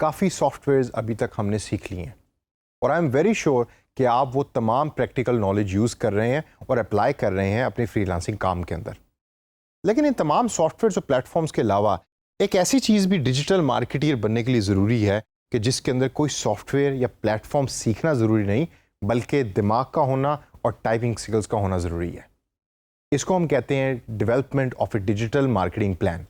काफ़ी सॉफ्टवेयर्स अभी तक हमने सीख लिए हैं और आई एम वेरी श्योर कि आप वो तमाम प्रैक्टिकल नॉलेज यूज़ कर रहे हैं और अप्लाई कर रहे हैं अपने फ्रीलांसिंग काम के अंदर। लेकिन इन तमाम सॉफ्टवेयर्स और प्लेटफॉर्म्स के अलावा एक ऐसी चीज़ भी डिजिटल मार्केटियर बनने के लिए ज़रूरी है कि जिसके अंदर कोई सॉफ्टवेयर या प्लेटफॉर्म सीखना ज़रूरी नहीं, बल्कि दिमाग का होना और टाइपिंग स्किल्स का होना ज़रूरी है। इसको हम कहते हैं development of A digital marketing plan.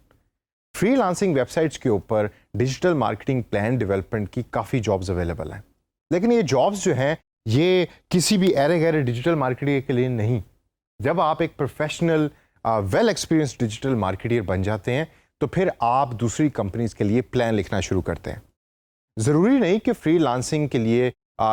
Freelancing websites के ऊपर डिजिटल मार्केटिंग प्लान डेवलपमेंट की काफ़ी जॉब्स अवेलेबल हैं, लेकिन ये जॉब्स जो हैं ये किसी भी ऐरे गैरे डिजिटल मार्केटिंग के लिए नहीं। जब आप एक professional well experience digital marketeer बन जाते हैं तो फिर आप दूसरी कंपनीज के लिए प्लान लिखना शुरू करते हैं। ज़रूरी नहीं कि फ्रीलांसिंग के लिए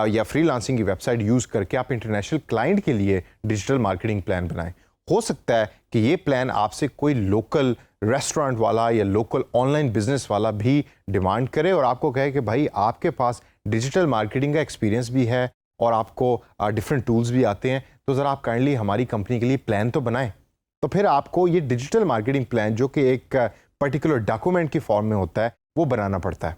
या फ्रीलांसिंग की वेबसाइट यूज़ करके आप इंटरनेशनल क्लाइंट के लिए डिजिटल मार्केटिंग प्लान बनाएं। हो सकता है कि ये प्लान आपसे कोई लोकल रेस्टोरेंट वाला या लोकल ऑनलाइन बिजनेस वाला भी डिमांड करे और आपको कहे कि भाई आपके पास डिजिटल मार्केटिंग का एक्सपीरियंस भी है और आपको डिफरेंट टूल्स भी आते हैं, तो ज़रा आप काइंडली हमारी कंपनी के लिए प्लान तो बनाएं। तो फिर आपको ये डिजिटल मार्केटिंग प्लान जो कि एक पर्टिकुलर डॉक्यूमेंट की फॉर्म में होता है वो बनाना पड़ता है।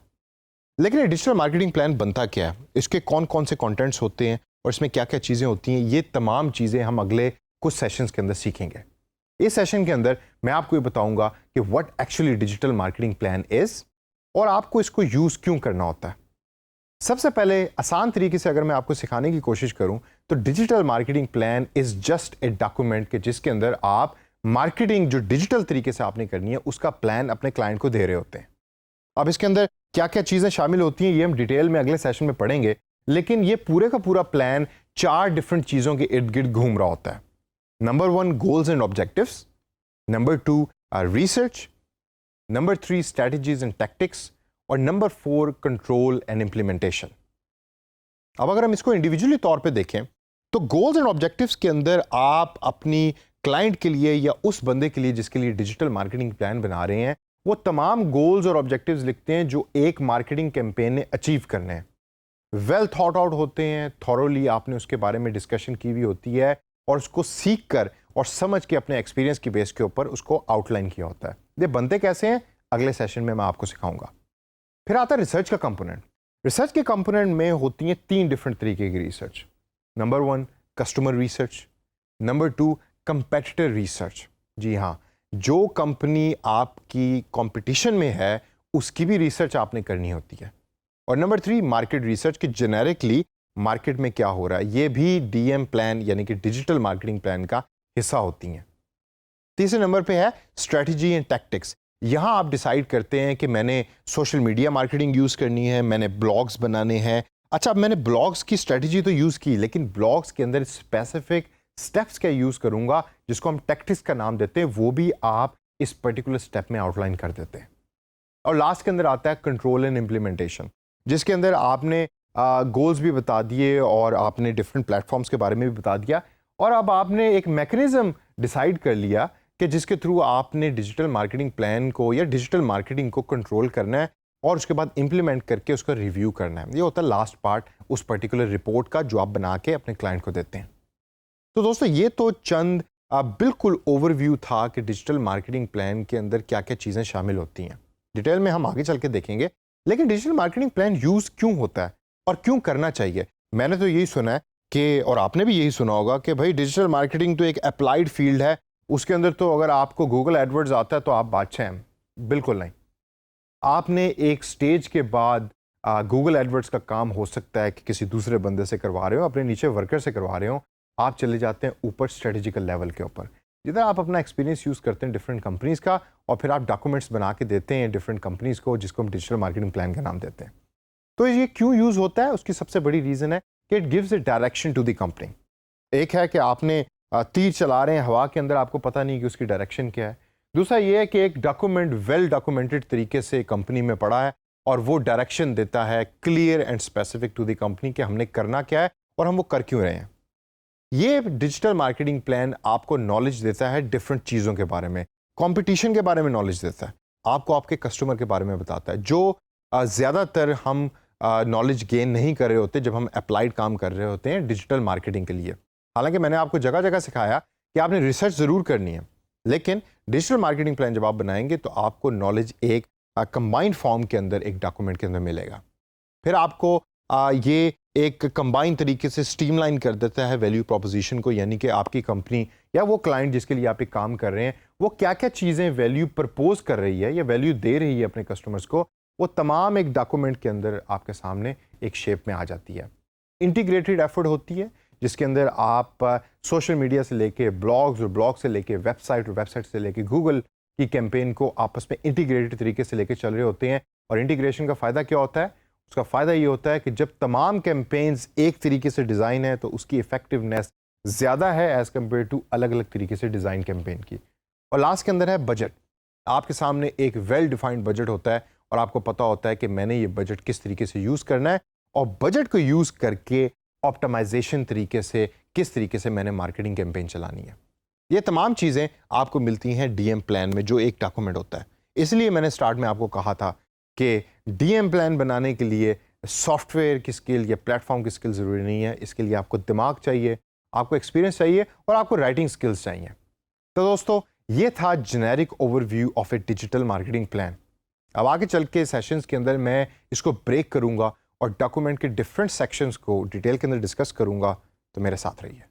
लेकिन ये डिजिटल मार्केटिंग प्लान बनता क्या है, इसके कौन कौन से कंटेंट्स होते हैं और इसमें क्या क्या चीज़ें होती हैं, ये तमाम चीज़ें हम अगले कुछ सेशंस के अंदर सीखेंगे। इस सेशन के अंदर मैं आपको ये बताऊंगा कि what actually digital marketing plan is और आपको इसको यूज़ क्यों करना होता है। सबसे पहले आसान तरीके से अगर मैं आपको सिखाने की कोशिश करूं तो digital marketing plan is just a document के जिसके अंदर आप मार्केटिंग जो डिजिटल तरीके से आपने करनी है उसका प्लान अपने क्लाइंट को दे रहे होते हैं। अब इसके अंदर क्या क्या चीज़ें शामिल होती हैं ये हम डिटेल में अगले सेशन में पढ़ेंगे, लेकिन ये पूरे का पूरा प्लान 4 डिफरेंट चीज़ों के इर्द गिर्द घूम रहा होता है। Number 1 goals and objectives, number 2 research, number 3 strategies and tactics और नंबर 4 कंट्रोल एंड इंप्लीमेंटेशन। अब अगर हम इसको इंडिविजुअली तौर पे देखें तो गोल्स एंड ऑब्जेक्टिव्स के अंदर आप अपनी क्लाइंट के लिए या उस बंदे के लिए जिसके लिए डिजिटल मार्केटिंग प्लान बना रहे हैं वो तमाम गोल्स और ऑब्जेक्टिव्स लिखते हैं जो एक मार्केटिंग कैंपेन ने अचीव करने हैं। वेल थॉट आउट होते हैं, थॉरोली आपने उसके बारे में डिस्कशन की हुई होती है और उसको सीख कर और समझ के अपने एक्सपीरियंस की बेस के ऊपर उसको आउटलाइन किया होता है। ये बनते कैसे हैं अगले सेशन में मैं आपको सिखाऊंगा। फिर आता है रिसर्च का कंपोनेंट। रिसर्च के कंपोनेंट में होती हैं 3 डिफरेंट तरीके की research. Number 1 customer research, number 2 competitor research, जी हाँ, जो कंपनी आपकी कंपटीशन में है उसकी भी रिसर्च आपने करनी होती है, और नंबर 3 मार्केट रिसर्च की जेनेरिकली मार्केट में क्या हो रहा है, ये भी डीएम प्लान यानी कि डिजिटल मार्केटिंग प्लान का हिस्सा होती हैं। तीसरे नंबर पे है स्ट्रेटजी एंड टैक्टिक्स। यहां आप डिसाइड करते हैं कि मैंने सोशल मीडिया मार्केटिंग यूज़ करनी है, मैंने ब्लॉग्स बनाने हैं। अच्छा, अब मैंने ब्लॉग्स की स्ट्रेटजी तो यूज़ की, लेकिन ब्लॉग्स के अंदर स्पेसिफिक स्टेप्स क्या यूज़ करूंगा जिसको हम टैक्टिक्स का नाम देते हैं, वो भी आप इस पर्टिकुलर स्टेप में आउटलाइन कर देते हैं। और लास्ट के अंदर आता है कंट्रोल एंड इम्प्लीमेंटेशन, जिसके अंदर आपने गोल्स भी बता दिए और आपने डिफरेंट प्लेटफॉर्म्स के बारे में भी बता दिया, और अब आपने एक मैकेनिज्म डिसाइड कर लिया कि जिसके थ्रू आपने डिजिटल मार्केटिंग प्लान को या डिजिटल मार्केटिंग को कंट्रोल करना है और उसके बाद इंप्लीमेंट करके उसका रिव्यू करना है। ये होता है लास्ट पार्ट उस पर्टिकुलर रिपोर्ट का जो आप बना के अपने क्लाइंट को देते हैं। तो दोस्तों ये तो चंद बिल्कुल ओवरव्यू था कि डिजिटल मार्केटिंग प्लान के अंदर क्या क्या चीज़ें शामिल होती हैं। डिटेल में हम आगे चल के देखेंगे, लेकिन डिजिटल मार्केटिंग प्लान यूज़ क्यों होता है और क्यों करना चाहिए। मैंने तो यही सुना है कि, और आपने भी यही सुना होगा कि भाई डिजिटल मार्केटिंग तो एक अप्लाइड फील्ड है, उसके अंदर तो अगर आपको गूगल एडवर्ड्स आता है तो आप बादशाह हैं। बिल्कुल नहीं। आपने एक स्टेज के बाद गूगल एडवर्ड्स का काम हो सकता है कि किसी दूसरे बंदे से करवा रहे हो, अपने नीचे वर्कर से करवा रहे हो, आप चले जाते हैं ऊपर स्ट्रेटेजिकल लेवल के ऊपर, जिधर आप अपना एक्सपीरियंस यूज़ करते हैं डिफरेंट कंपनीज़ का और फिर आप डॉक्यूमेंट्स बना के देते हैं डिफरेंट कंपनीज़ को, जिसको हम डिजिटल मार्केटिंग प्लान का नाम देते हैं। तो ये क्यों यूज़ होता है, उसकी सबसे बड़ी रीज़न है कि it gives a direction to the company. एक है कि आपने तीर चला रहे हैं हवा के अंदर, आपको पता नहीं कि उसकी डायरेक्शन क्या है। दूसरा ये है कि एक डॉक्यूमेंट वेल डॉक्यूमेंटेड तरीके से कंपनी में पड़ा है और वो डायरेक्शन देता है clear and specific to the company कि हमने करना क्या है और हम वो कर क्यों रहे हैं। ये डिजिटल मार्केटिंग प्लान आपको नॉलेज देता है डिफरेंट चीज़ों के बारे में, कंपटीशन के बारे में नॉलेज देता है, आपको आपके कस्टमर के बारे में बताता है, जो ज़्यादातर हम नॉलेज गेन नहीं कर रहे होते जब हम अप्लाइड काम कर रहे होते हैं डिजिटल मार्केटिंग के लिए। हालांकि मैंने आपको जगह जगह सिखाया कि आपने रिसर्च ज़रूर करनी है, लेकिन डिजिटल मार्केटिंग प्लान जब आप बनाएंगे तो आपको नॉलेज एक कंबाइंड फॉर्म के अंदर एक डॉक्यूमेंट के अंदर मिलेगा। फिर आपको ये एक कंबाइंड तरीके से स्ट्रीमलाइन कर देता है वैल्यू प्रोपोजिशन को, यानी कि आपकी कंपनी या वो क्लाइंट जिसके लिए आप एक काम कर रहे हैं वो क्या क्या चीज़ें वैल्यू प्रपोज कर रही है या वैल्यू दे रही है अपने कस्टमर्स को, वो तमाम एक डॉक्यूमेंट के अंदर आपके सामने एक शेप में आ जाती है। इंटीग्रेटेड एफर्ट होती है जिसके अंदर आप सोशल मीडिया से लेके ब्लॉग्स और ब्लॉग से लेके वेबसाइट और वेबसाइट से लेके गूगल की कैंपेन को आपस में इंटीग्रेटेड तरीके से लेके चल रहे होते हैं। और इंटीग्रेशन का फ़ायदा क्या होता है? उसका फ़ायदा ये होता है कि जब तमाम कैंपेन्स एक तरीके से डिज़ाइन है तो उसकी इफ़ेक्टिवनेस ज़्यादा है एज़ कम्पेयर टू अलग अलग तरीके से डिज़ाइन कैंपेन की। और लास्ट के अंदर है बजट। आपके सामने एक वेल डिफाइंड बजट होता है और आपको पता होता है कि मैंने ये बजट किस तरीके से यूज़ करना है और बजट को यूज़ करके ऑप्टिमाइजेशन तरीके से किस तरीके से मैंने मार्केटिंग कैंपेन चलानी है। ये तमाम चीज़ें आपको मिलती हैं डीएम प्लान में, जो एक डॉक्यूमेंट होता है। इसलिए मैंने स्टार्ट में आपको कहा था कि डीएम प्लान बनाने के लिए सॉफ्टवेयर की स्किल या प्लेटफॉर्म की स्किल ज़रूरी नहीं है। इसके लिए आपको दिमाग चाहिए, आपको एक्सपीरियंस चाहिए और आपको राइटिंग स्किल्स चाहिए। तो दोस्तों, ये था generic overview of A digital marketing plan. अब आगे चल के सेशंस के अंदर मैं इसको ब्रेक करूंगा और डॉक्यूमेंट के डिफरेंट सेक्शंस को डिटेल के अंदर डिस्कस करूंगा। तो मेरे साथ रहिए।